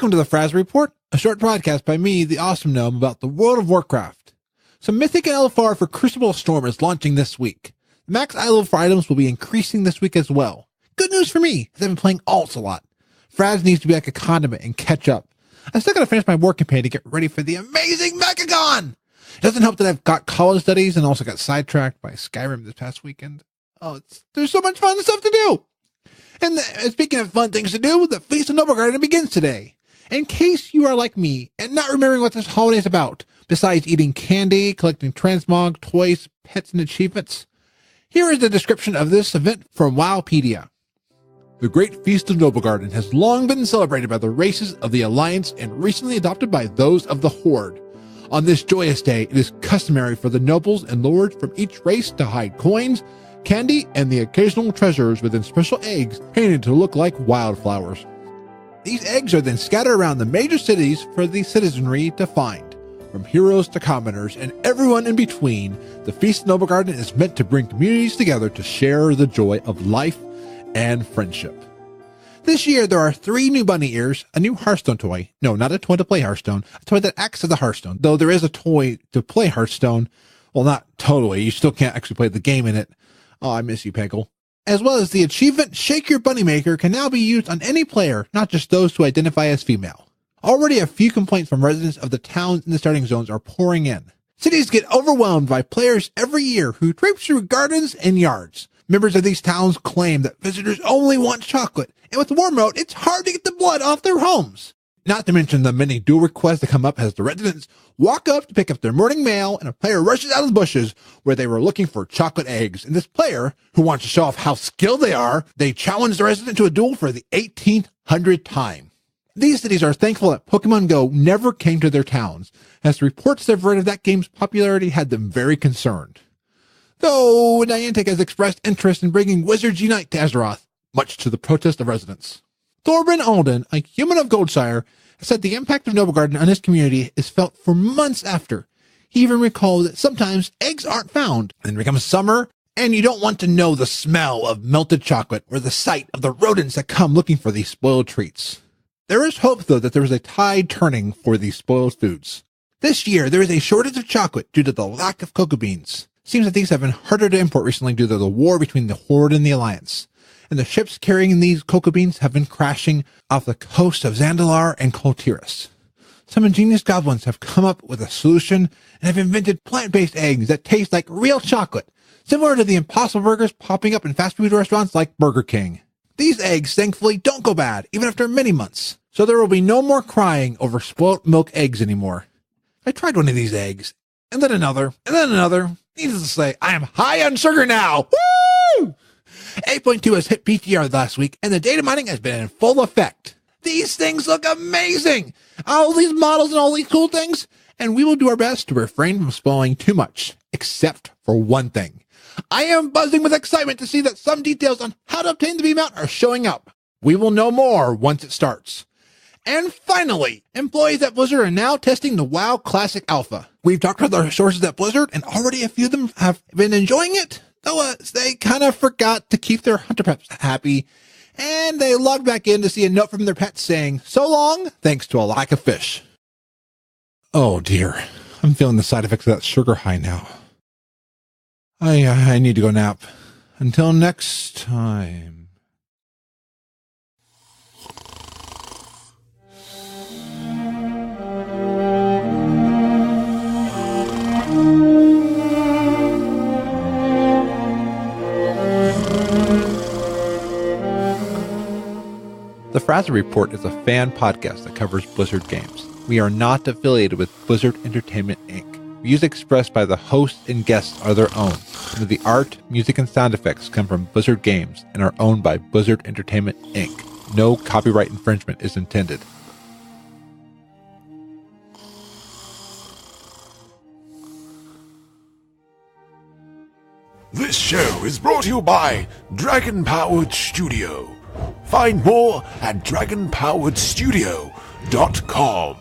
Welcome to the Frazley Report, a short podcast by me, the Awesome Gnome, about the world of Warcraft. So Mythic and LFR for Crucible of Storms is launching this week. The max level for items will be increasing this week as well. Good news for me, because I've been playing alts a lot. Fraz needs to be like a condiment and catch up. I still gotta finish my war campaign to get ready for the amazing Mechagon! It doesn't help that I've got college studies and also got sidetracked by Skyrim this past weekend. There's so much fun stuff to do! And speaking of fun things to do, the Feast of Noblegarden begins today. In case you are like me and not remembering what this holiday is about, besides eating candy, collecting transmog, toys, pets, and achievements, here is the description of this event from Wowpedia. The Great Feast of Noblegarden has long been celebrated by the races of the Alliance and recently adopted by those of the Horde. On this joyous day, it is customary for the nobles and lords from each race to hide coins, candy, and the occasional treasures within special eggs painted to look like wildflowers. These eggs are then scattered around the major cities for the citizenry to find. From heroes to commoners and everyone in between, the Feast of Noblegarden is meant to bring communities together to share the joy of life and friendship. This year, there are 3 new bunny ears, a new Hearthstone toy. No, not a toy to play Hearthstone, a toy that acts as a Hearthstone. Though there is a toy to play Hearthstone. Well, not totally. You still can't actually play the game in it. Oh, I miss you, Peggle. As well as the achievement Shake Your Bunny Maker can now be used on any player, not just those who identify as female. Already a few complaints from residents of the towns in the starting zones are pouring in. Cities get overwhelmed by players every year who traipse through gardens and yards. Members of these towns claim that visitors only want chocolate, and with War Mode, it's hard to get the blood off their homes. Not to mention the many duel requests that come up as the residents walk up to pick up their morning mail and a player rushes out of the bushes where they were looking for chocolate eggs. And this player, who wants to show off how skilled they are, they challenge the resident to a duel for the 1800th time. These cities are thankful that Pokemon Go never came to their towns, as the reports they've read of that game's popularity had them very concerned. Though Niantic has expressed interest in bringing Wizards Unite to Azeroth, much to the protest of residents. Thorben Alden, a human of Goldshire, has said the impact of Noblegarden on his community is felt for months after. He even recalled that sometimes eggs aren't found, and then becomes summer, and you don't want to know the smell of melted chocolate or the sight of the rodents that come looking for these spoiled treats. There is hope, though, that there is a tide turning for these spoiled foods. This year, there is a shortage of chocolate due to the lack of cocoa beans. Seems that these have been harder to import recently due to the war between the Horde and the Alliance. And the ships carrying these cocoa beans have been crashing off the coast of Zandalar and Koltiris. Some ingenious goblins have come up with a solution and have invented plant-based eggs that taste like real chocolate, similar to the Impossible Burgers popping up in fast food restaurants like Burger King. These eggs, thankfully, don't go bad, even after many months, so there will be no more crying over spoiled milk eggs anymore. I tried one of these eggs, and then another, and then another. Needless to say, I am high on sugar now! Woo! 8.2 has hit PTR last week, and the data mining has been in full effect. These things look amazing! All these models and all these cool things, and we will do our best to refrain from spoiling too much, except for one thing. I am buzzing with excitement to see that some details on how to obtain the V-mount are showing up. We will know more once it starts. And finally, employees at Blizzard are now testing the WoW Classic Alpha. We've talked with our sources at Blizzard, and already a few of them have been enjoying it. Though they kind of forgot to keep their hunter pets happy, and they logged back in to see a note from their pets saying, "So long, thanks to a lack of fish." Oh dear, I'm feeling the side effects of that sugar high now. I need to go nap. Until next time. The Frazley Report is a fan podcast that covers Blizzard games. We are not affiliated with Blizzard Entertainment, Inc. Views expressed by the hosts and guests are their own, and the art, music, and sound effects come from Blizzard Games and are owned by Blizzard Entertainment, Inc. No copyright infringement is intended. This show is brought to you by Dragon Powered Studio. Find more at dragonpoweredstudio.com.